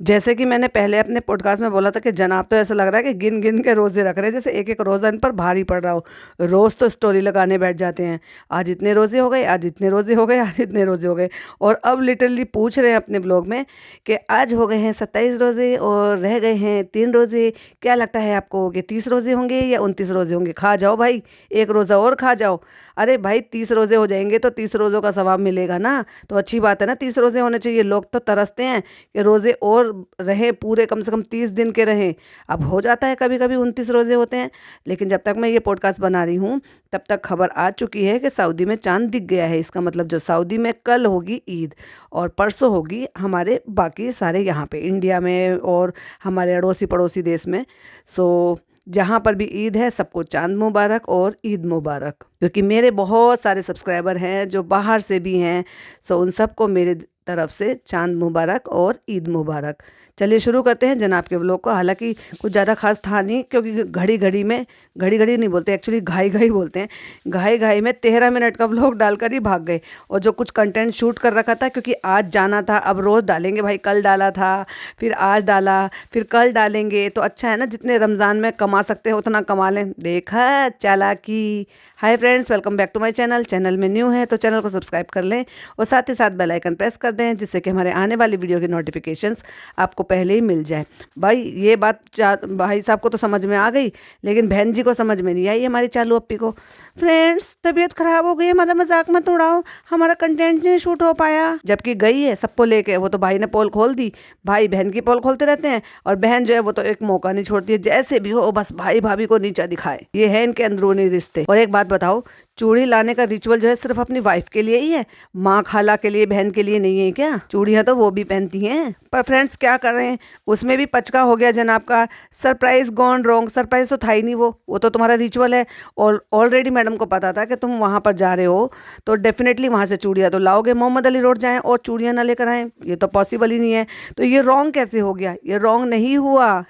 जैसे कि मैंने पहले अपने पॉडकास्ट में बोला था कि जनाब तो ऐसा लग रहा है कि गिन गिन के रोज़े रख रहे हैं, जैसे एक एक रोज़ा इन पर भारी पड़ रहा हो। रोज़ तो स्टोरी लगाने बैठ जाते हैं, आज इतने रोज़े हो गए, आज इतने रोज़े हो गए, आज इतने रोज़े हो गए। और अब लिटरली पूछ रहे हैं अपने ब्लॉग में कि आज हो गए हैं 27 रोज़े और रह गए हैं 3 रोज़े। क्या लगता है आपको कि 30 रोज़े होंगे या 29 रोज़े होंगे? खा जाओ भाई, एक रोज़ा और खा जाओ। अरे भाई 30 रोज़े हो जाएंगे तो 30 रोज़ों का सवाब मिलेगा ना, तो अच्छी बात है ना, 30 रोज़े होने चाहिए। लोग तो तरसते हैं कि रोज़े और रहें, पूरे कम से कम 30 दिन के रहें। अब हो जाता है कभी कभी 29 रोज़े होते हैं, लेकिन जब तक मैं ये पॉडकास्ट बना रही हूँ तब तक खबर आ चुकी है कि सऊदी में चांद दिख गया है। इसका मतलब जो सऊदी में कल होगी ईद और परसों होगी हमारे बाकी सारे यहाँ पे इंडिया में और हमारे अड़ोसी पड़ोसी देश में। सो जहाँ पर भी ईद है सबको चांद मुबारक और ईद मुबारक। क्योंकि मेरे बहुत सारे सब्सक्राइबर हैं जो बाहर से भी हैं, सो उन सबको मेरे तरफ से चांद मुबारक और ईद मुबारक। चलिए शुरू करते हैं जनाब के व्लॉग को। हालांकि कुछ ज़्यादा खास था नहीं, क्योंकि घड़ी घड़ी नहीं बोलते, एक्चुअली घाई घाई बोलते हैं। घाई घाई में 13 मिनट का व्लॉग डालकर ही भाग गए। और जो कुछ कंटेंट शूट कर रखा था, क्योंकि आज जाना था, अब रोज़ डालेंगे भाई, कल डाला था, फिर आज डाला, फिर कल डालेंगे, तो अच्छा है ना, जितने रमज़ान में कमा सकते हैं उतना कमा लें। देखा चालाकी। Hi friends, welcome back to my channel. Channel में न्यू है तो चैनल को सब्सक्राइब कर लें और साथ ही साथ बेल आइकन प्रेस कर दें, जिससे कि हमारे आने वाली वीडियो की नोटिफिकेशंस आपको पहले ही मिल जाए। भाई ये बात भाई साहब को तो समझ में आ गई, लेकिन बहन जी को समझ में नहीं आई, हमारी चालू अप्पी को। फ्रेंड्स तबीयत खराब हो गई, हमारा मजाक मत उड़ाओ, हमारा कंटेंट नहीं शूट हो पाया। जबकि गई है सबको लेके, वो तो भाई ने पोल खोल दी। भाई बहन की पोल खोलते रहते हैं और बहन जो है वो तो एक मौका नहीं छोड़ती है, जैसे भी हो बस भाई भाभी को नीचा दिखाए। ये है इनके अंदरूनी रिश्ते। और एक बात बताओ, चूड़ी लाने का रिचुअल जो है सिर्फ अपनी वाइफ के लिए ही है, माँ खाला के लिए, बहन के लिए नहीं है क्या? चूड़ियाँ तो वो भी पहनती हैं। पर फ्रेंड्स क्या कर रहे हैं, उसमें भी पचका हो गया जनाब का। Surprise gone wrong. सरप्राइज तो था ही नहीं, वो तो तुम्हारा रिचुअल है। और ऑलरेडी मैडम को पता था कि तुम वहाँ पर जा रहे हो, तो डेफिनेटली वहाँ से चूड़ियाँ तो लाओगे। मोहम्मद अली रोड जाएँ और चूड़ियाँ ना लेकर आएँ, ये तो पॉसिबल ही नहीं है। तो ये रॉन्ग कैसे हो गया? ये रॉन्ग नहीं हुआ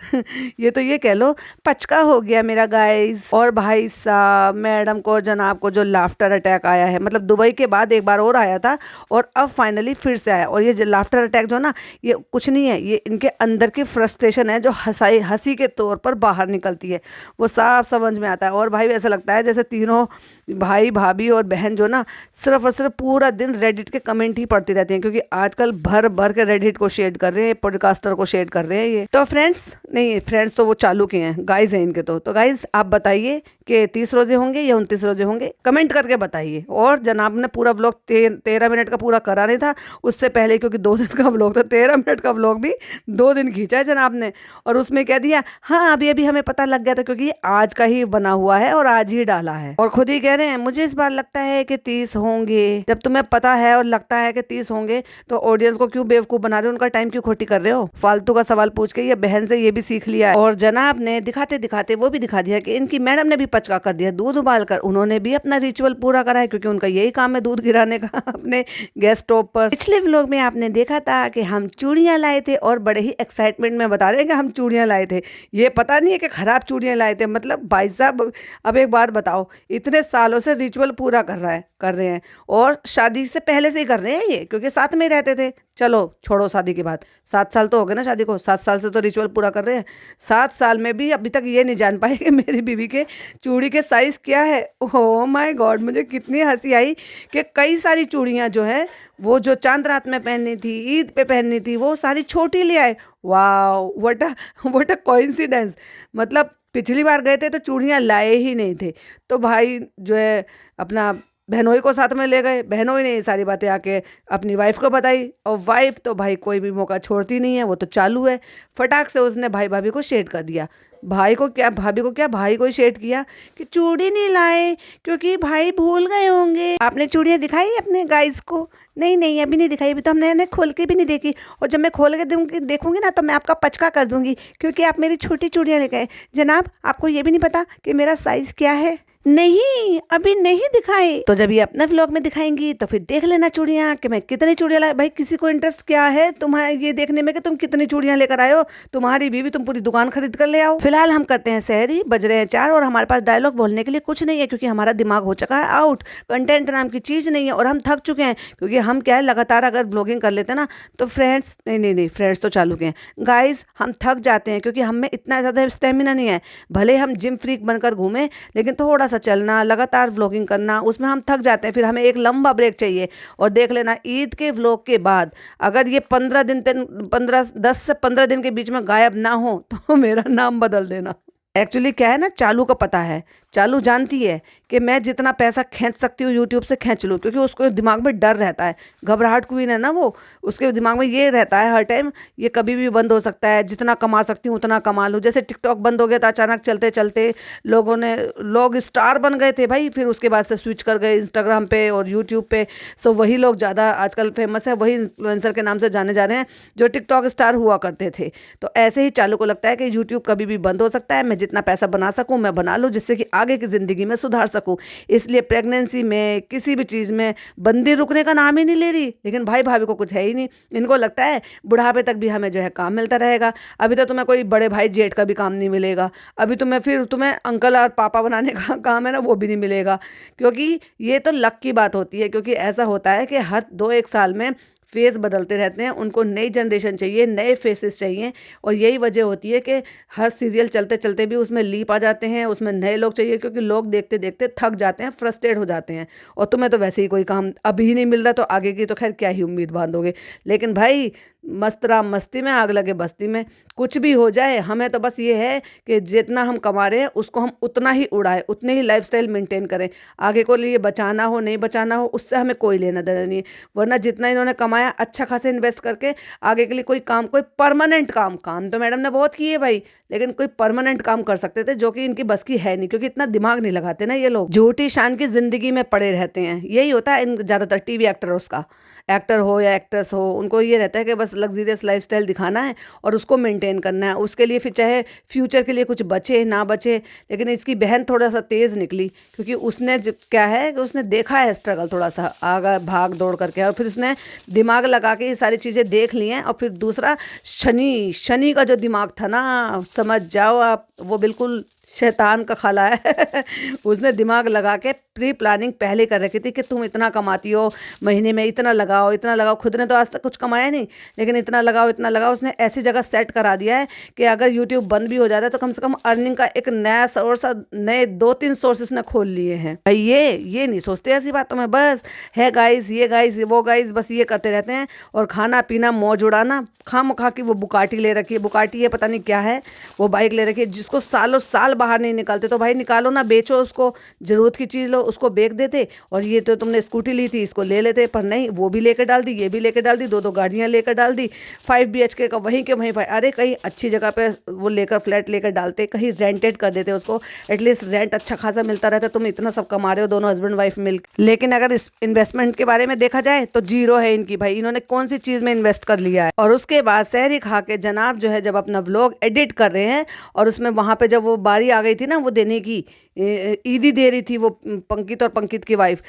ये तो ये कह लो पचका हो गया मेरा गाइज। और भाई साहब मैडम को, जनाब को जो लाफ्टर अटैक आया है, मतलब दुबई के बाद एक बार और आया था और अब फाइनली फिर से आया। और ये जो लाफ्टर अटैक जो ना, ये कुछ नहीं है, ये इनके अंदर की फ्रस्ट्रेशन है जो हंसी के तौर पर बाहर निकलती है, वो साफ समझ में आता है। और भाई ऐसा लगता है जैसे तीनों भाई भाभी और बहन जो ना सिर्फ और सिर्फ पूरा दिन रेडिट के कमेंट ही पढ़ती रहती हैं, क्योंकि आजकल भर भर के रेडिट को शेड कर रहे हैं, पॉडकास्टर को शेड कर रहे हैं ये। तो फ्रेंड्स नहीं, फ्रेंड्स तो वो चालू के हैं, गाइज हैं इनके। तो गाइज आप बताइए कि 30 रोजे होंगे या 29 रोजे होंगे, कमेंट करके बताइए। और जनाब ने पूरा व्लॉग 13 मिनट का पूरा करा नहीं था उससे पहले, क्योंकि 2 दिन का व्लॉग था, 13 मिनट का व्लॉग भी 2 दिन खींचा है जनाब ने। और उसमें कह दिया हाँ अभी अभी हमें पता लग गया था, क्योंकि ये आज का ही बना हुआ है और आज ही डाला है। और खुद ही कह रहे हैं मुझे इस बार लगता है कि 30 होंगे। जब तुम्हें पता है और लगता है कि 30 होंगे तो ऑडियंस को क्यों बेवकूफ बना रहे हो, उनका टाइम क्यों खोटी कर रहे हो? फालतू का सवाल पूछ के ये बहन से ये भी सीख लिया है। और जनाब ने दिखाते दिखाते वो भी दिखा दिया कि इनकी मैडम ने भी पचका कर दिया, दूध उबाल कर उन्होंने भी अपना रिचुअल पूरा करा है, क्योंकि उनका यही काम है दूध गिराने का अपने गैस स्टोव पर। पिछले व्लॉग में आपने देखा था कि हम चूड़ियां लाए थे और बड़े ही एक्साइटमेंट में बता रहे हैं कि हम चूड़ियां लाए थे। ये पता नहीं है कि खराब चूड़ियां लाए थे। मतलब भाई साहब अब एक बात बताओ, इतने सालों से रिचुअल पूरा कर रहे हैं और शादी से पहले से ही कर रहे हैं ये, क्योंकि साथ में ही रहते थे। चलो छोड़ो शादी की बात, 7 साल तो हो गए ना शादी को, 7 साल से तो रिचुअल पूरा कर रहे हैं। 7 साल में भी अभी तक ये नहीं जान पाए कि मेरी बीवी के चूड़ी के साइज़ क्या है। ओह माय गॉड, मुझे कितनी हंसी आई कि कई सारी चूड़ियाँ जो है वो जो चांद रात में पहननी थी, ईद पे पहननी थी, वो सारी छोटी ले आए। वाह व्हाट अ कोइंसिडेंस। मतलब पिछली बार गए थे तो चूड़ियाँ लाए ही नहीं थे, तो भाई जो है अपना बहनोई को साथ में ले गए। बहनोई ने ये सारी बातें आके अपनी वाइफ को बताई, और वाइफ तो भाई कोई भी मौका छोड़ती नहीं है, वो तो चालू है। फटाक से उसने भाई भाभी को शेड कर दिया। भाई को क्या, भाभी को क्या, भाई को ही शेड किया कि चूड़ी नहीं लाए क्योंकि भाई भूल गए होंगे। आपने चूड़ियाँ दिखाई अपने गाइस को? नहीं नहीं अभी नहीं दिखाई, अभी तो हमने खोल के भी नहीं देखी। और जब मैं खोल के देखूंगी ना तो मैं आपका पचका कर दूंगी, क्योंकि आप मेरी छोटी चूड़ियाँ लेके आए। जनाब आपको ये भी नहीं पता कि मेरा साइज़ क्या है? नहीं अभी नहीं दिखाई। तो जब ये अपने व्लॉग में दिखाएंगी तो फिर देख लेना चूड़ियां कि मैं कितनी चूड़ियां लाई। भाई किसी को इंटरेस्ट क्या है तुम्हारे ये देखने में कि तुम कितनी चूड़ियां लेकर आए हो? तुम्हारी बीवी तुम पूरी दुकान खरीद कर ले आओ। फिलहाल हम करते हैं सहरी, बज रहे हैं 4 और हमारे पास डायलॉग बोलने के लिए कुछ नहीं है क्योंकि हमारा दिमाग हो चुका है आउट। कंटेंट नाम की चीज नहीं है और हम थक चुके हैं क्योंकि हम क्या है लगातार अगर ब्लॉगिंग कर लेते हैं ना तो फ्रेंड्स नहीं फ्रेंड्स तो चालू के हैं गाइज, हम थक जाते हैं क्योंकि हमें इतना ज़्यादा स्टेमिना नहीं है। भले हम जिम फ्रीक बनकर घूमें लेकिन थोड़ा सा चलना लगातार व्लॉगिंग करना उसमें हम थक जाते हैं। फिर हमें एक लंबा ब्रेक चाहिए। और देख लेना ईद के व्लॉग के बाद अगर ये 10 से 15 दिन के बीच में गायब ना हो तो मेरा नाम बदल देना। एक्चुअली क्या है ना, चालू का पता है, चालू जानती है कि मैं जितना पैसा खींच सकती हूँ यूट्यूब से खींच लूँ क्योंकि उसको दिमाग में डर रहता है। घबराहट क्वीन है ना वो, उसके दिमाग में ये रहता है हर टाइम ये कभी भी बंद हो सकता है, जितना कमा सकती हूँ उतना कमा लूँ। जैसे टिकटॉक बंद हो गया था अचानक चलते चलते, लोग स्टार बन गए थे भाई, फिर उसके बाद से स्विच कर गए इंस्टाग्राम पे और यूट्यूब पे। सो वही लोग ज़्यादा आजकल फेमस है, वही इन्फ्लुएंसर के नाम से जाने जा रहे हैं जो टिकटॉक स्टार हुआ करते थे। तो ऐसे ही चालू को लगता है कि यूट्यूब कभी भी बंद हो सकता है, मैं जितना पैसा बना सकूं मैं बना लूं जिससे कि आगे की ज़िंदगी में सुधार सकूं। इसलिए प्रेगनेंसी में किसी भी चीज़ में बंदी रुकने का नाम ही नहीं ले रही। लेकिन भाई भाभी को कुछ है ही नहीं, इनको लगता है बुढ़ापे तक भी हमें जो है काम मिलता रहेगा। अभी तो तुम्हें कोई बड़े भाई जेठ का भी काम नहीं मिलेगा, अभी तुम्हें अंकल और पापा बनाने का काम है ना वो भी नहीं मिलेगा। क्योंकि ये तो लक की बात होती है, क्योंकि ऐसा होता है कि हर 2-1 साल में फेस बदलते रहते हैं, उनको नई जनरेशन चाहिए, नए फेसेस चाहिए। और यही वजह होती है कि हर सीरियल चलते चलते भी उसमें लीप आ जाते हैं, उसमें नए लोग चाहिए क्योंकि लोग देखते देखते थक जाते हैं, फ्रस्ट्रेट हो जाते हैं। और तुम्हें तो वैसे ही कोई काम अभी ही नहीं मिल रहा तो आगे की तो खैर क्या ही उम्मीद बांधोगे। लेकिन भाई मस्त राम मस्ती में आग लगे बस्ती में, कुछ भी हो जाए हमें तो बस ये है कि जितना हम कमा रहे हैं उसको हम उतना ही उड़ाएं, उतने ही लाइफस्टाइल मेंटेन करें। आगे को लिए बचाना हो नहीं बचाना हो उससे हमें कोई लेना देना नहीं है। वरना जितना इन्होंने कमाया अच्छा खासा इन्वेस्ट करके आगे के लिए कोई काम, कोई परमानेंट काम तो मैडम ने बहुत किए भाई, लेकिन कोई परमानेंट काम कर सकते थे जो कि इनकी बस की है नहीं, क्योंकि इतना दिमाग नहीं लगाते ना ये लोग, झूठी शान की जिंदगी में पड़े रहते हैं। यही होता है इन ज़्यादातर टीवी एक्टर्स का, एक्टर हो या एक्ट्रेस हो, उनको ये रहता है कि बस लग्जरियस लाइफस्टाइल दिखाना है और उसको मेंटेन करना है। उसके लिए फिर चाहे फ्यूचर के लिए कुछ बचे ना बचे। लेकिन इसकी बहन थोड़ा सा तेज़ निकली क्योंकि उसने क्या है कि उसने देखा है स्ट्रगल थोड़ा सा आगे भाग दौड़ करके, और फिर उसने दिमाग लगा के ये सारी चीज़ें देख ली हैं। और फिर दूसरा शनि का जो दिमाग था ना, समझ जाओ आप, वो बिल्कुल शैतान का खाला है उसने दिमाग लगा के प्री प्लानिंग पहले कर रखी थी कि तुम इतना कमाती हो, महीने में इतना लगाओ। खुद ने तो आज तक कुछ कमाया नहीं, लेकिन इतना लगाओ उसने ऐसी जगह सेट करा दिया है कि अगर यूट्यूब बंद भी हो जाता है तो कम से कम अर्निंग का एक नया सोर्स, नए 2-3 सोर्सेस ने खोल लिए हैं भाई। ये नहीं सोचते ऐसी बातों में, बस है गाइस ये गाइस वो गाइस, बस ये करते रहते हैं। और खाना पीना मौज उड़ाना, खामखा की वो बुकाटी ले रखी है, बुकाटी है पता नहीं क्या है, वो बाइक ले रखी है जिसको सालों साल बाहर नहीं निकालते। तो भाई निकालो ना, बेचो उसको, जरूरत की चीज़ लो उसको बेच देते। और ये तो तुमने स्कूटी ली थी इसको ले लेते, पर नहीं, वो भी लेकर डाल दी, ये भी लेकर डाल दी, 2-2 गाड़ियाँ लेकर डाल दी, 5 BHK का वहीं के वहीं। भाई अरे कहीं अच्छी जगह पे वो लेकर फ्लैट लेकर डालते, कहीं रेंटेड कर देते उसको, एटलीस्ट रेंट अच्छा खासा मिलता रहता। तुम इतना सब कमा रहे हो दोनों हस्बैंड वाइफ मिल। लेकिन अगर इस इन्वेस्टमेंट के बारे में देखा जाए तो जीरो है इनकी। भाई इन्होंने कौन सी चीज़ में इन्वेस्ट कर लिया है। और उसके बाद सहरी खा के जनाब जो है जब अपना व्लॉग एडिट कर रहे हैं और उसमें वहाँ पे जब वो बारी आ गई थी ना वो देने की, ईदी दे रही थी वो पंकित और पंकित की वाइफ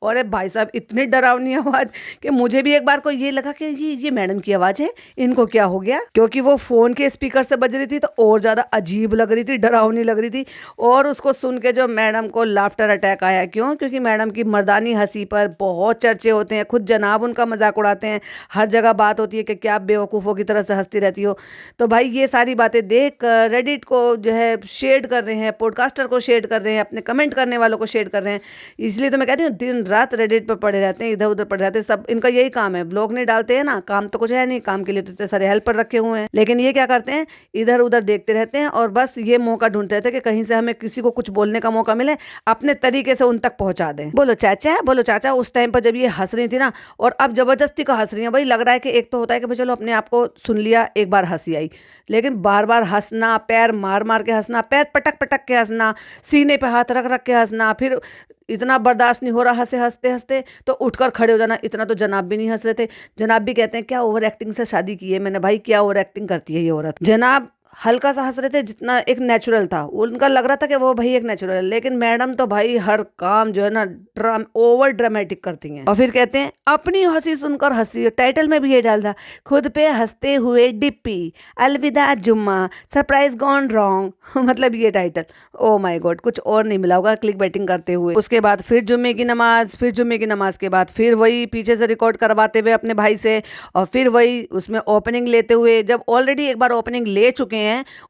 और भाई साहब इतनी डरावनी आवाज़ कि मुझे भी एक बार को ये लगा कि ये मैडम की आवाज़ है, इनको क्या हो गया, क्योंकि वो फ़ोन के स्पीकर से बज रही थी तो और ज़्यादा अजीब लग रही थी, डरावनी लग रही थी। और उसको सुन के जो मैडम को लाफ्टर अटैक आया, क्यों? क्योंकि मैडम की मर्दानी हंसी पर बहुत चर्चे होते हैं, खुद जनाब उनका मजाक उड़ाते हैं, हर जगह बात होती है कि क्या बेवकूफ़ों की तरह से हंसती रहती हो। तो भाई ये सारी बातें देख रेडिट को जो है शेयर कर रहे हैं, पॉडकास्टर को शेयर कर रहे हैं, अपने कमेंट करने वालों को शेयर कर रहे हैं। इसलिए तो मैं कहती हूँ दिन रात रेडिट पर पड़े रहते हैं, इधर उधर पड़े रहते हैं। सब इनका यही काम है, ब्लॉग नहीं डालते हैं ना, काम तो कुछ है नहीं, काम के लिए तो इतने सारे हेल्पर रखे हुए हैं। लेकिन ये क्या करते हैं, इधर उधर देखते रहते हैं और बस ये मौका ढूंढते रहते हैं कि कहीं से हमें किसी को कुछ बोलने का मौका मिले, अपने तरीके से उन तक पहुंचा दें। बोलो चाचा उस टाइम पर जब ये हंस रही थी ना, और अब जबरदस्ती का हंस रही है। भाई लग रहा है कि एक तो होता है कि भाई चलो अपने आप को सुन लिया, एक बार हंसी आई, लेकिन बार बार हंसना, पैर मार मार के हंसना, पैर पटक पटक के हंसना, सीने पे हाथ रख रख के हंसना, फिर इतना बर्दाश्त नहीं हो रहा हंसते हंसते तो उठकर खड़े हो जाना। इतना तो जनाब भी नहीं हंस रहे थे। जनाब भी कहते हैं क्या ओवर एक्टिंग से शादी की है मैंने। भाई क्या ओवर एक्टिंग करती है ये औरत। जनाब हल्का सा हंस रहे थे, जितना एक नेचुरल था, उनका लग रहा था कि वो भाई एक नेचुरल है। लेकिन मैडम तो भाई हर काम जो है ना ओवर ड्रामेटिक करती हैं। और फिर कहते हैं अपनी हंसी सुनकर हंसी, टाइटल में भी ये डाल था, खुद पे हंसते हुए डिप्पी, अलविदा जुम्मा, सरप्राइज गॉन रॉन्ग मतलब ये टाइटल। ओ माय गॉड, कुछ और नहीं मिला होगा क्लिक बैटिंग करते हुए। उसके बाद फिर जुम्मे की नमाज, फिर जुम्मे की नमाज के बाद फिर वही पीछे से रिकॉर्ड करवाते हुए अपने भाई से, और फिर वही उसमें ओपनिंग लेते हुए, जब ऑलरेडी एक बार ओपनिंग ले चुके हैं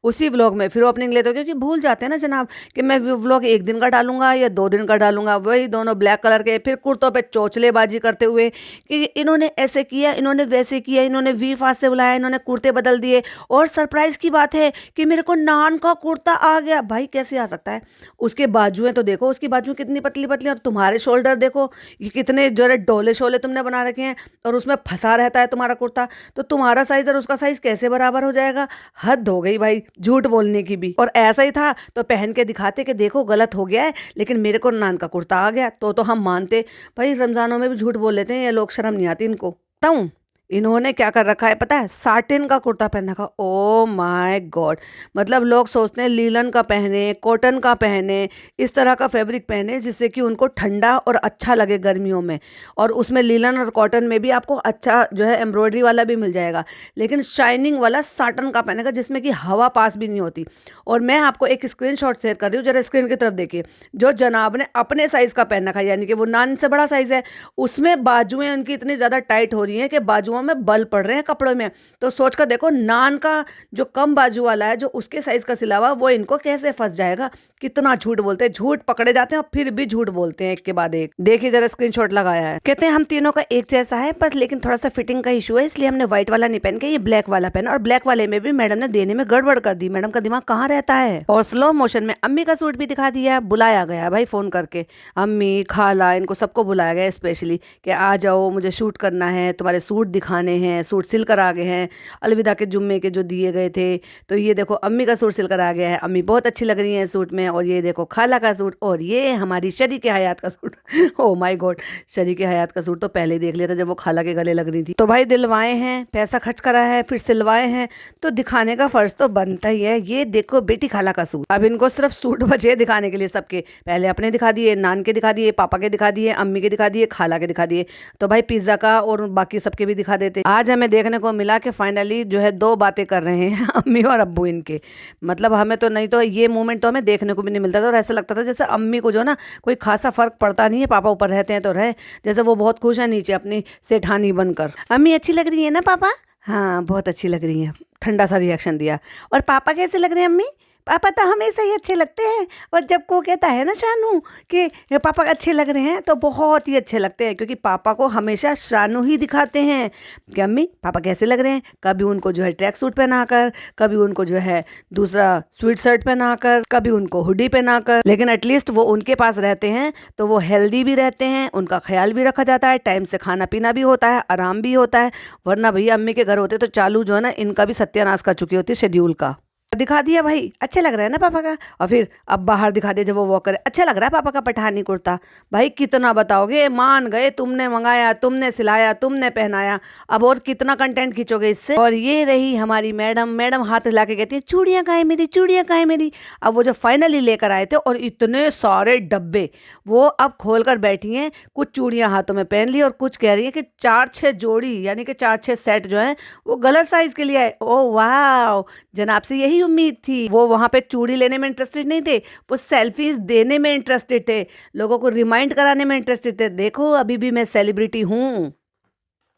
उसी व्लॉग में फिर ओपनिंग लेते हुए, क्योंकि भूल जाते हैं ना जनाब कि मैं व्लॉग एक दिन का डालूंगा या 2 दिन का डालूंगा। वही दोनों ब्लैक कलर के, फिर कुर्तों पे चोचलेबाजी करते हुए कि इन्होंने ऐसे किया, इन्होंने वैसे किया, इन्होंने वी फास्ट से बुलाया, इन्होंने कुर्ते बदल दिए, और सरप्राइज की बात है कि मेरे को नान का कुर्ता आ गया। भाई कैसे आ सकता है? उसके बाजुएं तो देखो, उसकी बाजुएं कितनी पतली पतली, और तुम्हारे शोल्डर देखो ये कितने जो है डोले शोले तुमने बना रखे हैं, और उसमें फंसा रहता है तुम्हारा कुर्ता, तो तुम्हारा साइज और उसका साइज कैसे बराबर हो जाएगा? हद हो गई भाई झूठ बोलने की भी। और ऐसा ही था तो पहन के दिखाते कि देखो गलत हो गया है, लेकिन मेरे को नान का कुर्ता आ गया, तो हम मानते। भाई रमजानों में भी झूठ बोल लेते हैं ये लोग, शर्म नहीं आती इनको। बताऊं इन्होंने क्या कर रखा है पता है? साटिन का कुर्ता पहन रखा। ओ माय गॉड, मतलब लोग सोचते हैं लीलन का पहने, कॉटन का पहने, इस तरह का फैब्रिक पहने जिससे कि उनको ठंडा और अच्छा लगे गर्मियों में। और उसमें लीलन और कॉटन में भी आपको अच्छा जो है एम्ब्रॉयडरी वाला भी मिल जाएगा, लेकिन शाइनिंग वाला साटन का पहनेगा जिसमें कि हवा पास भी नहीं होती। और मैं आपको एक स्क्रीनशॉट शेयर कर रही हूँ, जरा स्क्रीन की तरफ देखिए। जो जनाब ने अपने साइज़ का पहन रखा है, यानी कि वो नान से बड़ा साइज़ है, उसमें बाजुएं उनकी इतनी ज़्यादा टाइट हो रही हैं कि बाजुओं में बल पड़ रहे हैं कपड़ों में। तो सोच कर देखो, नान का जो कम बाजू वाला है, जो उसके साइज़ का सिला हुआ, वो इनको कैसे फंस जाएगा। कितना झूठ बोलते हैं, झूठ पकड़े जाते हैं और फिर भी झूठ बोलते हैं एक के बाद एक। देखिए जरा स्क्रीनशॉट लगाया है, कहते हैं हम तीनों का एक जैसा है, पर लेकिन थोड़ा सा फिटिंग का इशू है, इसलिए हमने व्हाइट वाला नहीं पहन के ये ब्लैक वाला पहना। और ब्लैक वाले में भी मैडम ने देने में गड़बड़ कर दी। मैडम का दिमाग कहाँ रहता है। और स्लो मोशन में अम्मी का सूट भी दिखा दिया, बुलाया गया भाई फोन करके, अम्मी खाला इनको सबको बुलाया गया स्पेशली कि आ जाओ, मुझे शूट करना है, तुम्हारे सूट दिखाने हैं, सूट सिल कर आ गए हैं अलविदा के जुम्मे के जो दिए गए थे। तो ये देखो अम्मी का सूट सिल कर आ गया है, अम्मी बहुत अच्छी लग रही है सूट में। और ये देखो खाला का सूट, और ये हमारी शरीके हयात का सूट ओ माय गॉड, शरीके हयात का सूट तो पहले ही देख लिया था जब वो खाला के गले लग रही थी। तो भाई दिलवाए हैं, पैसा खर्च करा है, फिर सिलवाए हैं, तो दिखाने का फर्ज तो बनता ही है। ये देखो बेटी खाला का सूट। अब इनको सिर्फ सूट बचे दिखाने के लिए सबके, पहले अपने दिखा दिए, नान के दिखा दिए, पापा के दिखा दिए, अम्मी के दिखा दिए, खाला के दिखा दिए, तो भाई पिज्जा का और बाकी सबके भी दिखा देते। आज हमें देखने को मिला कि फाइनली जो है 2 बातें कर रहे हैं अम्मी और अब्बू इनके। मतलब हमें तो नहीं, तो ये मोमेंट तो हमें देखने को भी नहीं मिलता था, और ऐसा लगता था जैसे अम्मी को जो ना कोई खासा फर्क पड़ता नहीं है, पापा ऊपर रहते हैं तो रहे, जैसे वो बहुत खुश है नीचे अपनी सेठानी बनकर। अम्मी अच्छी लग रही है ना पापा? हाँ बहुत अच्छी लग रही है, ठंडा सा रिएक्शन दिया। और पापा कैसे लग रहे हैं अम्मी? पापा तो हमेशा ही अच्छे लगते हैं, और जब को कहता है ना शानू कि पापा अच्छे लग रहे हैं तो बहुत ही अच्छे लगते हैं, क्योंकि पापा को हमेशा शानू ही दिखाते हैं कि अम्मी पापा कैसे लग रहे हैं। कभी उनको जो है ट्रैक सूट पहनाकर, कभी उनको जो है दूसरा स्वीट शर्ट पहनाकर, कभी उनको हुडी पहनाकर, लेकिन एटलीस्ट वो उनके पास रहते हैं तो वो हेल्दी भी रहते हैं, उनका ख्याल भी रखा जाता है, टाइम से खाना पीना भी होता है, आराम भी होता है। वरना भैया अम्मी के घर होते तो चालू जो है ना इनका भी सत्यानाश कर चुकी होती शेड्यूल का। दिखा दिया भाई, अच्छा लग रहा है ना पापा का। और फिर अब बाहर दिखा दिया जब वो वॉक करे, अच्छा लग रहा है पापा का पठानी कुर्ता। भाई कितना बताओगे, मान गए, तुमने मंगाया, तुमने सिलाया, तुमने पहनाया, अब और कितना कंटेंट खींचोगे इससे। और ये रही हमारी मैडम। मैडम हाथ हिला के कहती है चूड़ियाँ कहाँ है मेरी, चूड़ियाँ कहाँ है मेरी। अब वो जो फाइनली लेकर आए थे, और इतने सारे डब्बे वो अब खोल कर बैठी हैं, कुछ चूड़ियाँ हाथों में पहन ली और कुछ कह रही है कि 4-6 जोड़ी यानी कि 4-6 सेट जो है वो गलत साइज के लिए आए। ओ वाह, जनाब से यही उम्मीद थी। वो वहां पे चूड़ी लेने में इंटरेस्टेड नहीं थे, वो सेल्फीज देने में इंटरेस्टेड थे, लोगों को रिमाइंड कराने में इंटरेस्टेड थे, देखो अभी भी मैं सेलिब्रिटी हूँ।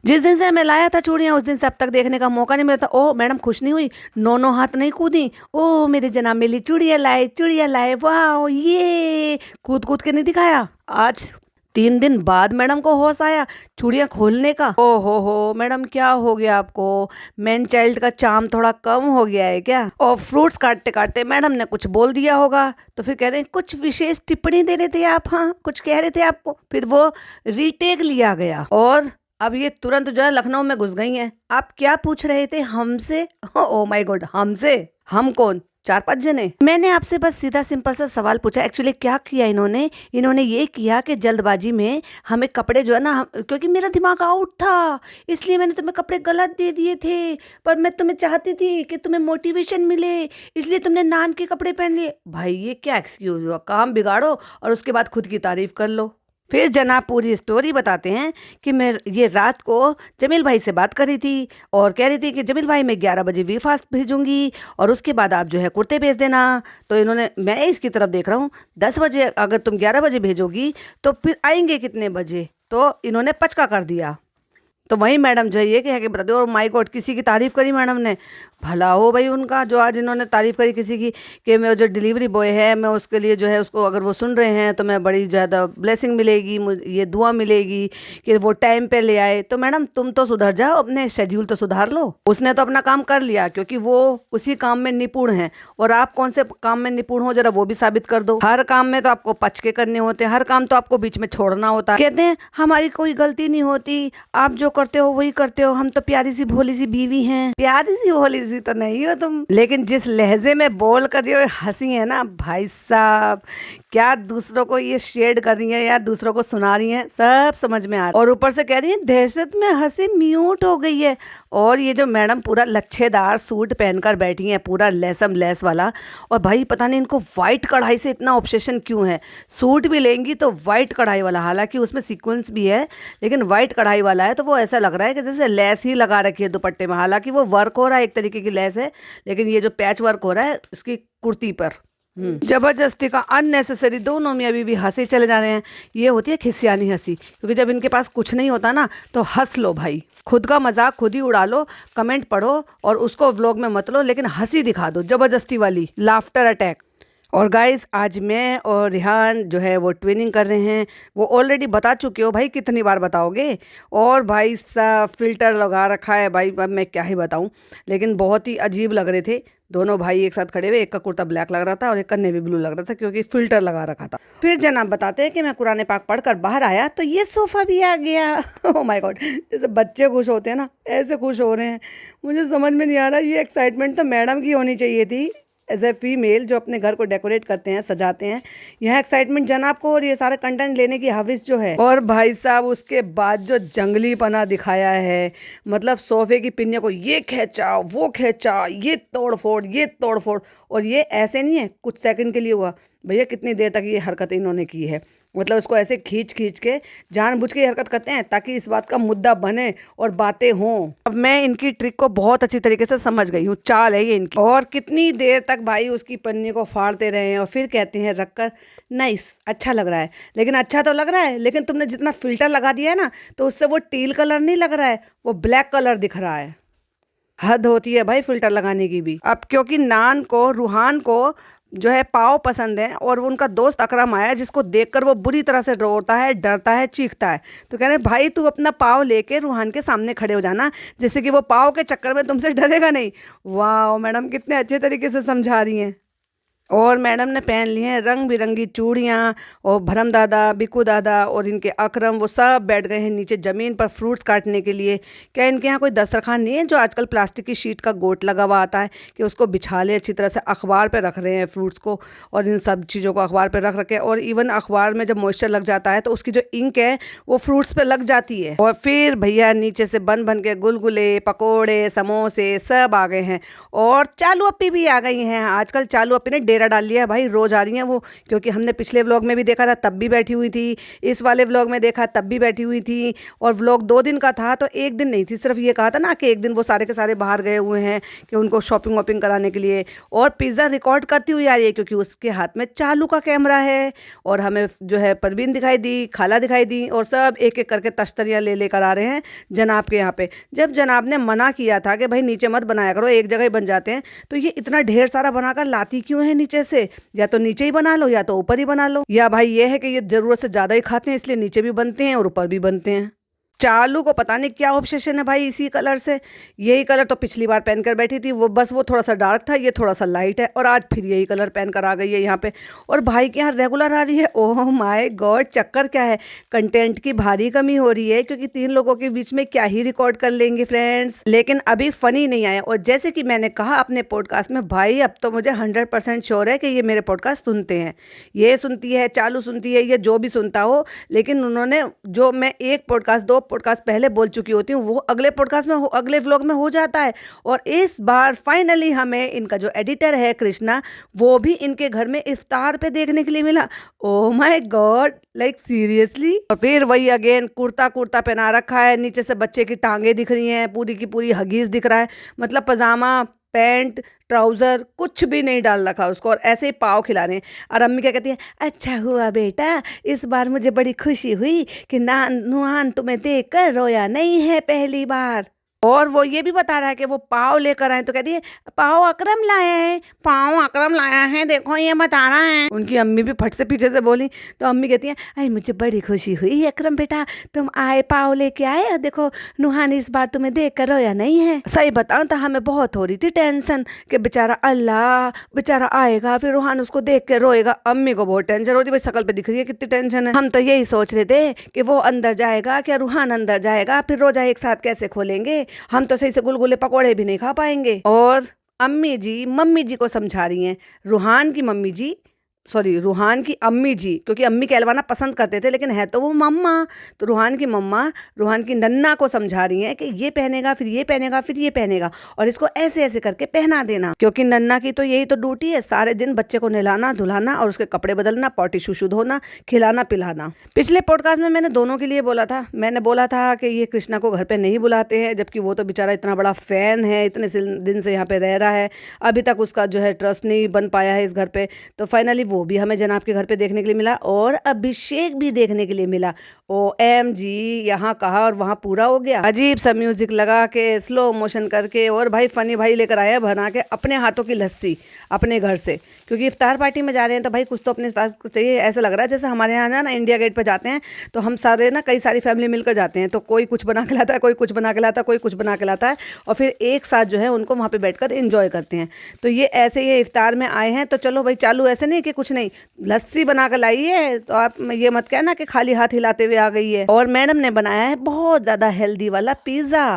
जिस दिन से मैं लाया था चूड़ियाँ उस दिन से अब तक देखने का मौका नहीं मिला था। ओ मैडम खुश नहीं हुई, नो हाथ नहीं कूदी, ओ मेरे जनाब मेरी चूड़ियाँ लाए, चूड़ियाँ लाए, वाह ये कूद कूद के नहीं दिखाया। आज 3 दिन बाद मैडम को होश आया चूड़ियाँ खोलने का। ओ हो मैडम क्या हो गया आपको, मैन चाइल्ड का चार्म थोड़ा कम हो गया है क्या? और फ्रूट्स काटते काटते मैडम ने कुछ बोल दिया होगा, तो फिर कह रहे हैं कुछ विशेष टिप्पणी दे रहे थे आप, हाँ कुछ कह रहे थे आपको, फिर वो रीटेक लिया गया। और अब ये तुरंत जो है लखनऊ में घुस गई हैं। आप क्या पूछ रहे थे हमसे? ओ माय गॉड, हमसे? हम कौन? 4-5 जने। मैंने आपसे बस सीधा सिंपल सा सवाल पूछा। एक्चुअली क्या किया इन्होंने ये किया कि जल्दबाजी में हमें कपड़े जो है ना, क्योंकि मेरा दिमाग आउट था, इसलिए मैंने तुम्हें कपड़े गलत दे दिए थे। पर मैं तुम्हें चाहती थी कि तुम्हें मोटिवेशन मिले, इसलिए तुमने नान के कपड़े पहन लिए। भाई ये क्या एक्सक्यूज हुआ? काम बिगाड़ो और उसके बाद खुद की तारीफ कर लो। फिर जनाब पूरी स्टोरी बताते हैं कि मैं ये रात को जमील भाई से बात कर रही थी और कह रही थी कि जमील भाई मैं 11 बजे वी फास्ट भेजूंगी और उसके बाद आप जो है कुर्ते भेज देना। तो इन्होंने, मैं इसकी तरफ देख रहा हूँ, 10 बजे अगर तुम 11 बजे भेजोगी तो फिर आएंगे कितने बजे? तो इन्होंने पचका कर दिया। तो वही मैडम जो है ये कह के बता दो, और माय गॉड किसी की तारीफ़ करी मैडम ने। भला हो भाई उनका, जो आज इन्होंने तारीफ़ करी किसी की कि मैं जो डिलीवरी बॉय है मैं उसके लिए जो है उसको, अगर वो सुन रहे हैं तो मैं बड़ी ज़्यादा ब्लेसिंग मिलेगी, ये दुआ मिलेगी कि वो टाइम पे ले आए। तो मैडम तुम तो सुधर जाओ, अपने शेड्यूल तो सुधार लो। उसने तो अपना काम कर लिया क्योंकि वो उसी काम में निपुण है, और आप कौन से काम में निपुण हो जरा वो भी साबित कर दो। हर काम में तो आपको पच के करने होते हैं, हर काम तो आपको बीच में छोड़ना होता है। कहते हैं हमारी कोई गलती नहीं होती, आप जो करते हो वही करते हो, हम तो प्यारी सी भोली सी बीवी हैं। प्यारी सी भोली सी तो नहीं हो तुम, लेकिन जिस लहजे में बोल कर रही हो हंसी है ना भाई साहब, क्या दूसरों को ये शेड कर रही है या दूसरों को सुना रही है, सब समझ में आ रहा है। और ऊपर से कह रही है दहशत में हंसी म्यूट हो गई है। और ये जो मैडम पूरा लच्छेदार सूट पहनकर बैठी हैं, पूरा लेसम लेस वाला, और भाई पता नहीं इनको वाइट कढ़ाई से इतना ऑब्सेशन क्यों है। सूट भी लेंगी तो वाइट कढ़ाई वाला, हालांकि उसमें सीक्वेंस भी है लेकिन वाइट कढ़ाई वाला है, तो वो ऐसा लग रहा है कि जैसे लेस ही लगा रखी है दुपट्टे में। हालांकि वो वर्क हो रहा है, एक तरीके की लेस है, लेकिन ये जो पैच वर्क हो रहा है इसकी कुर्ती पर, जबरदस्ती का अननेसेसरी, दोनों में अभी भी हंसे चले जा रहे हैं। ये होती है खिसियानी हंसी, क्योंकि जब इनके पास कुछ नहीं होता ना तो हंस लो भाई, खुद का मजाक खुद ही उड़ा लो, कमेंट पढ़ो और उसको व्लॉग में मत लो, लेकिन हंसी दिखा दो, जबरदस्ती वाली लाफ्टर अटैक। और गाइस आज मैं और रिहान जो है वो ट्विनिंग कर रहे हैं। वो ऑलरेडी बता चुके हो भाई, कितनी बार बताओगे। और भाई सा फिल्टर लगा रखा है भाई, अब मैं क्या ही बताऊं, लेकिन बहुत ही अजीब लग रहे थे दोनों भाई एक साथ खड़े हुए। एक का कुर्ता ब्लैक लग रहा था और एक का नेवी ब्लू लग रहा था, क्योंकि फिल्टर लगा रखा था। फिर जनाब बताते हैं कि मैं कुरान पाक पढ़कर बाहर आया तो ये सोफ़ा भी आ गया। ओह माय गॉड, जैसे बच्चे खुश होते हैं ना ऐसे खुश हो रहे हैं। मुझे समझ में नहीं आ रहा, ये एक्साइटमेंट तो मैडम की होनी चाहिए थी एज ए फीमेल, जो अपने घर को डेकोरेट करते हैं, सजाते हैं। यह एक्साइटमेंट जनाब को और ये सारा कंटेंट लेने की हविस जो है। और भाई साहब उसके बाद जो जंगली पना दिखाया है, मतलब सोफे की पिन्ने को ये खींचा वो खींचा, ये तोड़ फोड़ ये तोड़ फोड़। और ये ऐसे नहीं है कुछ सेकंड के लिए हुआ, भैया कितनी देर तक ये हरकत इन्होंने की है। मतलब उसको ऐसे खींच खींच के जानबूझ के हरकत करते हैं ताकि इस बात का मुद्दा बने और बातें हों। अब मैं इनकी ट्रिक को बहुत अच्छी तरीके से समझ गई हूँ, चाल है ये इनकी। और कितनी देर तक भाई उसकी पन्नी को फाड़ते रहे हैं और फिर कहते हैं रखकर नाइस, अच्छा लग रहा है। लेकिन अच्छा तो लग रहा है, लेकिन तुमने जितना फिल्टर लगा दिया है ना तो उससे वो टील कलर नहीं लग रहा है, वो ब्लैक कलर दिख रहा है। हद होती है भाई फिल्टर लगाने की भी। अब क्योंकि नान को, रूहान को जो है पाव पसंद है, और वो उनका दोस्त अकरम आया जिसको देखकर वो बुरी तरह से रोता है, डरता है, चीखता है। तो कह रहे भाई तू अपना पाव लेके रूहान के सामने खड़े हो जाना, जिससे कि वो पाव के चक्कर में तुमसे डरेगा नहीं। वाह मैडम कितने अच्छे तरीके से समझा रही हैं। और मैडम ने पहन ली हैं रंग बिरंगी चूड़ियाँ, और भरम दादा, बिकू दादा और इनके अकरम वो सब बैठ गए हैं नीचे ज़मीन पर फ्रूट्स काटने के लिए। क्या इनके यहाँ कोई दस्तरखान नहीं है जो आजकल प्लास्टिक की शीट का गोट लगा हुआ आता है कि उसको बिछा ले अच्छी तरह से। अखबार पे रख रहे हैं फ्रूट्स को, और इन सब चीज़ों को अखबार पे रख रखे। और इवन अखबार में जब मॉइस्चर लग जाता है तो उसकी जो इंक है वो फ्रूट्स पे लग जाती है। और फिर भैया नीचे से बन बन के गुलगुले, पकौड़े, समोसे सब आ गए हैं। और चालू अप्पी भी आ गई हैं। आजकल चालू अप्पी ने डेरा डाल लिया है भाई, रोज आ रही हैं वो, क्योंकि हमने पिछले व्लॉग में भी देखा था तब भी बैठी हुई थी, इस वाले व्लॉग में देखा तब भी बैठी हुई थी। और व्लॉग 2 दिन का था तो एक दिन नहीं थी, सिर्फ ये कहा था ना कि एक दिन वो सारे के सारे बाहर गए हुए हैं कि उनको शॉपिंग वॉपिंग कराने के लिए। और पिज़्ज़ा रिकॉर्ड करती हुई आ रही है क्योंकि उसके हाथ में चालू का कैमरा है। और हमें जो है परवीन दिखाई दी, खाला दिखाई दी, और सब एक एक करके तश्तरियाँ ले लेकर आ रहे हैं जनाब के यहाँ पे। जब जनाब ने मना किया था कि भाई नीचे मत बनाया करो, एक जगह ही बन जाते हैं, तो ये इतना ढेर सारा बनाकर लाती क्यों है नीचे से? या तो नीचे ही बना लो या तो ऊपर ही बना लो। या भाई ये है कि ये जरूरत से ज़्यादा ही खाते हैं इसलिए नीचे भी बनते हैं और ऊपर भी बनते हैं। चालू को पता नहीं क्या ऑब्सेशन है भाई इसी कलर से। यही कलर तो पिछली बार पहन कर बैठी थी, वो बस वो थोड़ा सा डार्क था, ये थोड़ा सा लाइट है, और आज फिर यही कलर पहन कर आ गई है यहाँ पे। और भाई के यहाँ रेगुलर आ रही है। ओह माय गॉड, चक्कर क्या है? कंटेंट की भारी कमी हो रही है, क्योंकि 3 लोगों के बीच में क्या ही रिकॉर्ड कर लेंगे फ्रेंड्स। लेकिन अभी फनी नहीं आया। और जैसे कि मैंने कहा अपने पॉडकास्ट में, भाई अब तो मुझे 100% श्योर है कि ये मेरे पॉडकास्ट सुनते हैं। ये सुनती है, चालू सुनती है, ये जो भी सुनता हो। लेकिन उन्होंने जो मैं एक पॉडकास्ट 2 पॉडकास्ट पहले बोल चुकी होती हूँ, वो अगले पॉडकास्ट में अगले व्लॉग में हो जाता है। और इस बार फाइनली हमें इनका जो एडिटर है कृष्णा, वो भी इनके घर में इफ्तार पे देखने के लिए मिला। Oh my God, like seriously. और फिर वही अगेन कुर्ता पहना रखा है, नीचे से बच्चे की टांगे दिख रही हैं, पूरी की पूरी हगीज दिख रहा है, मतलब पजामा पैंट ट्राउजर कुछ भी नहीं डाल रखा उसको, और ऐसे ही पाव खिला रहे हैं। और अम्मी क्या कहती है, अच्छा हुआ बेटा, इस बार मुझे बड़ी खुशी हुई कि नुहान तुम्हें देखकर रोया नहीं है पहली बार। और वो ये भी बता रहा है कि वो पाव लेकर आए, तो कहती है पाव अकरम लाया है, पाव अकरम लाया है, देखो ये बता रहा है। उनकी अम्मी भी फट से पीछे से बोली, तो अम्मी कहती है, अरे मुझे बड़ी खुशी हुई अकरम बेटा, तुम आए, पाव लेके आए, और देखो नुहान इस बार तुम्हें देख कर रोया नहीं है। सही बताऊं तो हमें बहुत हो रही थी टेंशन कि बेचारा अल्लाह, बेचारा आएगा फिर रूहान उसको देख के रोएगा। अम्मी को बहुत टेंशन होती, भाई शकल पे दिख रही है कितनी टेंशन है। हम तो यही सोच रहे थे कि वो अंदर जाएगा क्या, रूहान अंदर जाएगा, फिर रोजा एक साथ कैसे खोलेंगे, हम तो सही से गुलगुले पकौड़े भी नहीं खा पाएंगे। और अम्मी जी मम्मी जी को समझा रही हैं, रूहान की मम्मी जी, सॉरी रूहान की अम्मी जी, क्योंकि अम्मी कहलवाना पसंद करते थे लेकिन है तो वो मम्मा। तो रूहान की मम्मा रूहान की नन्ना को समझा रही हैं कि ये पहनेगा, फिर ये पहनेगा, फिर ये पहनेगा, और इसको ऐसे ऐसे करके पहना देना, क्योंकि नन्ना की तो यही तो ड्यूटी है, सारे दिन बच्चे को नहलाना धुलाना और उसके कपड़े बदलना, पॉटी शूशू धोना, खिलाना पिलाना। पिछले पॉडकास्ट में मैंने दोनों के लिए बोला था, मैंने बोला था कि ये कृष्णा को घर पे नहीं बुलाते हैं, जबकि वो तो बेचारा इतना बड़ा फैन है, इतने दिन से यहाँ पे रह रहा है, अभी तक उसका जो है ट्रस्ट नहीं बन पाया है इस घर पे। तो फाइनली वो भी हमें जनाब के घर पे देखने के लिए मिला, और अभिषेक भी देखने के लिए मिला। OMG, यहाँ कहा और वहाँ पूरा हो गया। अजीब सा म्यूजिक लगा के, स्लो मोशन करके, और भाई फनी भाई लेकर आया बना के अपने हाथों की लस्सी अपने घर से, क्योंकि इफ्तार पार्टी में जा रहे हैं तो भाई कुछ तो अपने साथ चाहिए। ऐसा लग रहा है जैसे हमारे यहाँ ना इंडिया गेट पर जाते हैं तो हम सारे ना कई सारी फैमिली मिलकर जाते हैं, तो कोई कुछ बना के लाता है, कोई कुछ बना के लाता है, कोई कुछ बना के लाता है, और फिर एक साथ जो है उनको वहाँ पे बैठकर एंजॉय करते हैं। तो ये ऐसे ये इफ्तार में आए हैं, तो चलो भाई चालू ऐसे नहीं कि कुछ नहीं, लस्सी बना कर लाई है, तो आप ये मत कहना कि खाली हाथ हिलाते हुए आ गई है। और मैडम ने बनाया है बहुत ज्यादा हेल्दी वाला पिज्जा,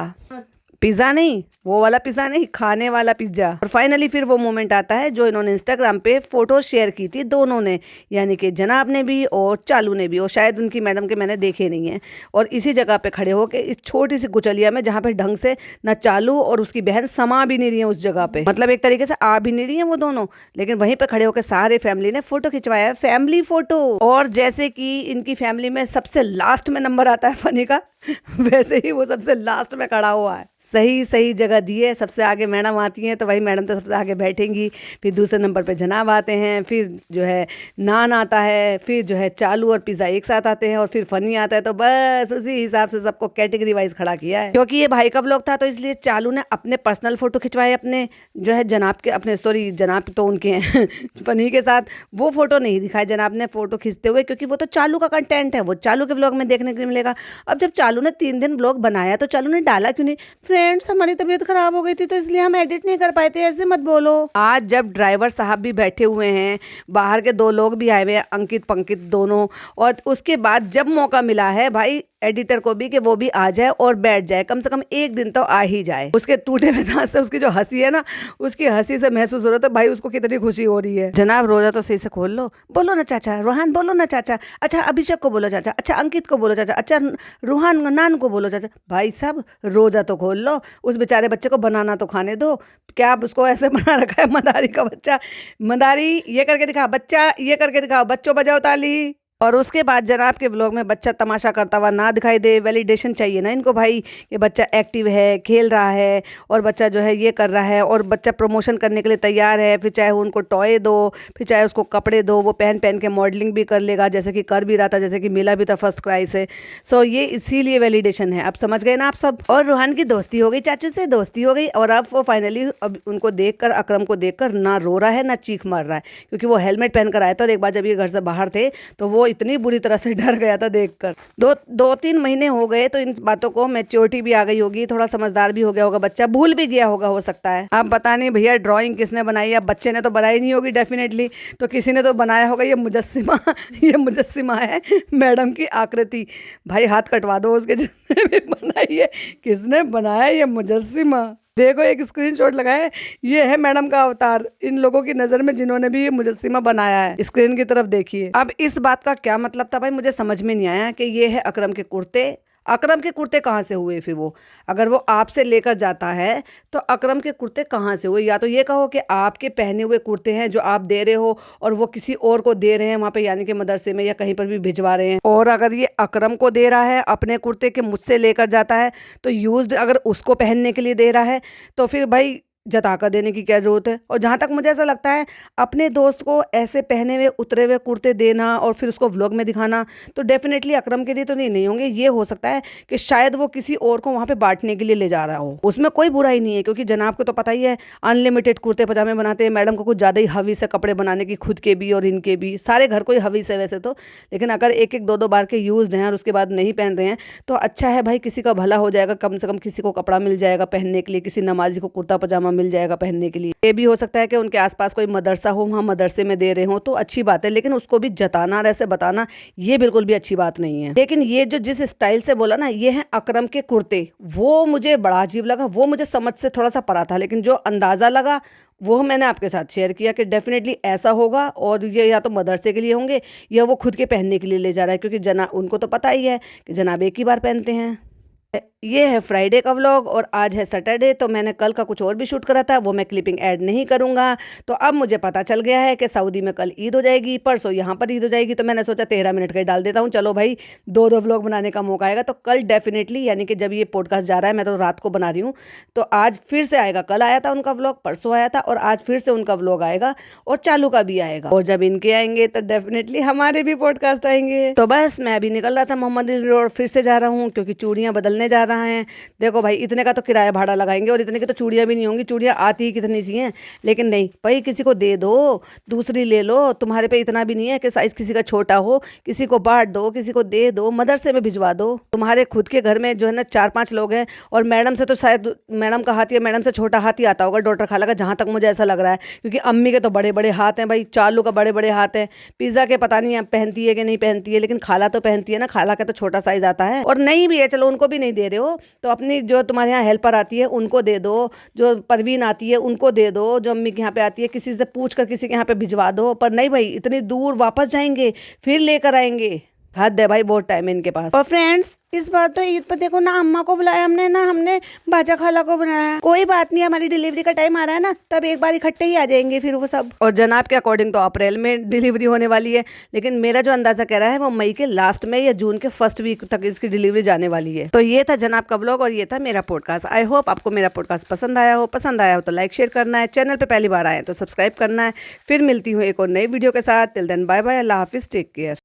पिज्जा नहीं, वो वाला पिज्जा नहीं, खाने वाला पिज्जा। और फाइनली फिर वो मोमेंट आता है जो इन्होंने इंस्टाग्राम पे फोटो शेयर की थी दोनों ने, यानी कि जनाब ने भी और चालू ने भी, और शायद उनकी मैडम के मैंने देखे नहीं है। और इसी जगह पे खड़े होके इस छोटी सी कुचलिया में, जहाँ पे ढंग से ना चालू और उसकी बहन समा भी नहीं रही है उस जगह पे, मतलब एक तरीके से आ भी नहीं रही है वो दोनों, लेकिन वहीं पे खड़े होकर सारे फैमिली ने फोटो खिंचवाया है, फैमिली फोटो। और जैसे कि इनकी फैमिली में सबसे लास्ट में नंबर आता है फनी का, वैसे ही वो सबसे लास्ट में खड़ा हुआ है। सही सही जगह दी है, सबसे आगे मैडम आती हैं तो वही मैडम तो सबसे आगे बैठेंगी, फिर दूसरे नंबर पे जनाब आते हैं, फिर जो है नान आता है, फिर जो है चालू और पिज़्ज़ा एक साथ आते हैं, और फिर फनी आता है। तो बस उसी हिसाब से सबको कैटेगरी वाइज खड़ा किया है। क्योंकि ये भाई का व्लॉग था तो इसलिए चालू ने अपने पर्सनल फोटो खिंचवाए अपने जो है जनाब के, अपने सॉरी जनाब तो उनके हैं फनी के साथ, वो फोटो नहीं दिखाए जनाब ने फोटो खींचते हुए, क्योंकि वो तो चालू का कंटेंट है, वो चालू के व्लॉग में देखने को मिलेगा। अब जब चालू ने 3 दिन व्लॉग बनाया तो चालू ने डाला क्यों नहीं? फ्रेंड्स हमारी तबीयत खराब हो गई थी तो इसलिए हम एडिट नहीं कर पाए थे, ऐसे मत बोलो। आज जब ड्राइवर साहब भी बैठे हुए हैं, बाहर के 2 लोग भी आए हुए हैं, अंकित पंकित दोनों, और उसके बाद जब मौका मिला है भाई एडिटर को भी कि वो भी आ जाए और बैठ जाए, कम से कम एक दिन तो आ ही जाए। उसके टूटे हुए दांत से उसकी जो हंसी है ना, उसकी हंसी से महसूस हो रहा था भाई उसको कितनी खुशी हो रही है। जनाब रोजा तो सही से खोल लो, बोलो ना चाचा, रूहान बोलो ना चाचा, अच्छा अभिषेक को बोलो चाचा, अच्छा अंकित को बोलो चाचा, अच्छा रूहान नान को बोलो चाचा। भाई साहब रोजा तो खोल लो, उस बेचारे बच्चे को बनाना तो खाने दो। क्या उसको ऐसे बना रखा है मदारी का बच्चा, मदारी ये करके दिखा, बच्चा ये करके दिखाओ, बच्चों बजाओ ताली। और उसके बाद जनाब के व्लॉग में बच्चा तमाशा करता हुआ ना दिखाई दे। वैलिडेशन चाहिए ना इनको भाई कि बच्चा एक्टिव है, खेल रहा है, और बच्चा जो है ये कर रहा है, और बच्चा प्रमोशन करने के लिए तैयार है। फिर चाहे उनको टॉय दो, फिर चाहे उसको कपड़े दो, वो पहन पहन के मॉडलिंग भी कर लेगा, जैसे कि कर भी रहा था, जैसे कि मिला भी था फर्स्ट क्राई से। सो ये इसीलिए वैलिडेशन है। अब समझ गए ना आप सब। और रूहान की दोस्ती हो गई, चाचू से दोस्ती हो गई, और अब वो फाइनली अब उनको देखकर, अकरम को देखकर ना रो रहा है ना चीख मार रहा है, क्योंकि वो हेलमेट पहन कर आया था, और एक बार जब ये घर से बाहर थे तो वो इतनी बुरी तरह से डर गया था देखकर। 2-3 महीने हो गए तो इन बातों को मैच्योरिटी भी आ गई होगी, थोड़ा समझदार भी हो गया होगा बच्चा, भूल भी गया होगा हो सकता है। अब पता नहीं भैया ड्राइंग किसने बनाई है, अब बच्चे ने तो बनाई नहीं होगी डेफिनेटली, तो किसी ने तो बनाया होगा। ये मुजस्सिमा ये मुजस्सिमा है मैडम की आकृति। भाई हाथ कटवा दो उसके जिसने भी बनाई है, किसने बनाया ये मुजस्सिमा। देखो एक स्क्रीनशॉट लगाया है, ये है मैडम का अवतार इन लोगों की नज़र में जिन्होंने भी ये मुजस्सिमा बनाया है। स्क्रीन की तरफ देखिए। अब इस बात का क्या मतलब था भाई, मुझे समझ में नहीं आया कि ये है अकरम के कुर्ते। अकरम के कुर्ते कहाँ से हुए फिर वो, अगर वो आपसे लेकर जाता है तो अकरम के कुर्ते कहाँ से हुए। या तो ये कहो कि आपके पहने हुए कुर्ते हैं जो आप दे रहे हो और वो किसी और को दे रहे हैं वहाँ पे, यानी कि मदरसे में या कहीं पर भी भिजवा रहे हैं। और अगर ये अकरम को दे रहा है अपने कुर्ते के मुझसे लेकर जाता है तो यूज्ड अगर उसको पहनने के लिए दे रहा है तो फिर भाई जता कर देने की क्या ज़रूरत है। और जहाँ तक मुझे ऐसा लगता है, अपने दोस्त को ऐसे पहने हुए उतरे हुए कुर्ते देना और फिर उसको व्लॉग में दिखाना तो डेफिनेटली अकरम के लिए तो नहीं होंगे। ये हो सकता है कि शायद वो किसी और को वहाँ पे बांटने के लिए ले जा रहा हो, उसमें कोई बुराई नहीं है। क्योंकि जनाब को तो पता ही है अनलिमिटेड कुर्ते पजामे बनाते हैं, मैडम को कुछ ज़्यादा ही हवीस है कपड़े बनाने की, खुद के भी और इनके भी, सारे घर को ही हवीस है वैसे तो। लेकिन अगर एक एक दो बार के यूज़ हैं और उसके बाद नहीं पहन रहे हैं तो अच्छा है भाई, किसी का भला हो जाएगा, कम से कम किसी को कपड़ा मिल जाएगा पहनने के लिए, किसी नमाजी को कुर्ता पजामा मिल जाएगा पहनने के लिए। ये भी हो सकता है कि उनके आसपास कोई मदरसा हो, वहाँ मदरसे में दे रहे हो तो अच्छी बात है, लेकिन उसको भी जताना और ऐसे बताना ये बिल्कुल भी अच्छी बात नहीं है। लेकिन ये जो जिस स्टाइल से बोला ना, ये है अकरम के कुर्ते, वो मुझे बड़ा अजीब लगा, वो मुझे समझ से थोड़ा सा परा था। लेकिन जो अंदाज़ा लगा वो मैंने आपके साथ शेयर किया कि डेफिनेटली ऐसा होगा और ये या तो मदरसे के लिए होंगे या वो खुद के पहनने के लिए ले जा रहा है। क्योंकि जनाब उनको तो पता ही है कि जनाब एक ही बार पहनते हैं। ये है फ्राइडे का व्लॉग और आज है सैटरडे, तो मैंने कल का कुछ और भी शूट करा था, वो मैं क्लिपिंग ऐड नहीं करूँगा। तो अब मुझे पता चल गया है कि सऊदी में कल ईद हो जाएगी, परसों यहाँ पर ईद हो जाएगी, तो मैंने सोचा 13 मिनट का ही डाल देता हूँ। चलो भाई 2 व्लॉग बनाने का मौका आएगा तो कल डेफिनेटली, यानी कि जब ये पॉडकास्ट जा रहा है मैं तो रात को बना रही हूँ, तो आज फिर से आएगा। कल आया था उनका व्लॉग, परसों आया था और आज फिर से उनका व्लॉग आएगा और चालू का भी आएगा। और जब इनके आएंगे तो डेफिनेटली हमारे भी पॉडकास्ट आएंगे। तो बस मैं अभी निकल रहा था मोहम्मद अली रोड, फिर से जा रहा हूँ क्योंकि चूड़ियाँ बदलने जा रहा है। देखो भाई इतने का तो किराया भाड़ा लगाएंगे और इतने की तो चूड़ियाँ भी नहीं होंगी, चूड़ियाँ आती ही कितनी सी हैं। लेकिन नहीं भाई, किसी को दे दो, दूसरी ले लो, तुम्हारे पे इतना भी नहीं है कि साइज़ किसी का छोटा हो, किसी को बांट दो, किसी को दे दो, मदरसे में भिजवा दो। तुम्हारे खुद के घर में जो है ना 4-5 लोग हैं और मैडम से तो शायद मैडम का हाथ या मैडम से छोटा हाथ ही आता होगा डॉक्टर खाला का, जहाँ तक मुझे ऐसा लग रहा है। क्योंकि अम्मी के तो बड़े बड़े हाथ हैं भाई, चालू का बड़े बड़े हाथ हैं, पिज़्ज़ा के पता नहीं पहनती है कि नहीं पहनती है, लेकिन खाला तो पहनती है ना, खाला का तो छोटा साइज़ आता है। और नहीं भी है, चलो उनको भी नहीं दे रहे हो तो अपनी जो तुम्हारे यहाँ हेल्पर आती है उनको दे दो, जो परवीन आती है उनको दे दो, जो अम्मी के यहाँ पे आती है किसी से पूछ कर किसी के यहाँ पे भिजवा दो। पर नहीं भाई, इतनी दूर वापस जाएंगे फिर लेकर आएंगे, हद है भाई, बहुत टाइम है इनके पास। और फ्रेंड्स इस बार तो ईद पर देखो ना अम्मा को बुलाया हमने, ना हमने बाजा खाला को बुलाया। कोई बात नहीं, हमारी डिलीवरी का टाइम आ रहा है ना, तब एक बार इकट्ठे ही आ जाएंगे फिर वो सब। और जनाब के अकॉर्डिंग तो अप्रैल में डिलीवरी होने वाली है, लेकिन मेरा जो अंदाजा कह रहा है वो मई के लास्ट में या जून के फर्स्ट वीक तक इसकी डिलीवरी जाने वाली है। तो ये था जनाब का व्लॉग और ये था मेरा पॉडकास्ट। आई होप आपको मेरा पॉडकास्ट पसंद आया हो। पसंद आया हो तो लाइक शेयर करना है, चैनल पर पहली बार आए तो सब्सक्राइब करना है। फिर मिलती हूँ एक और नई वीडियो के साथ। टिल देन बाय बाय, अल्लाह हाफिज़, टेक केयर।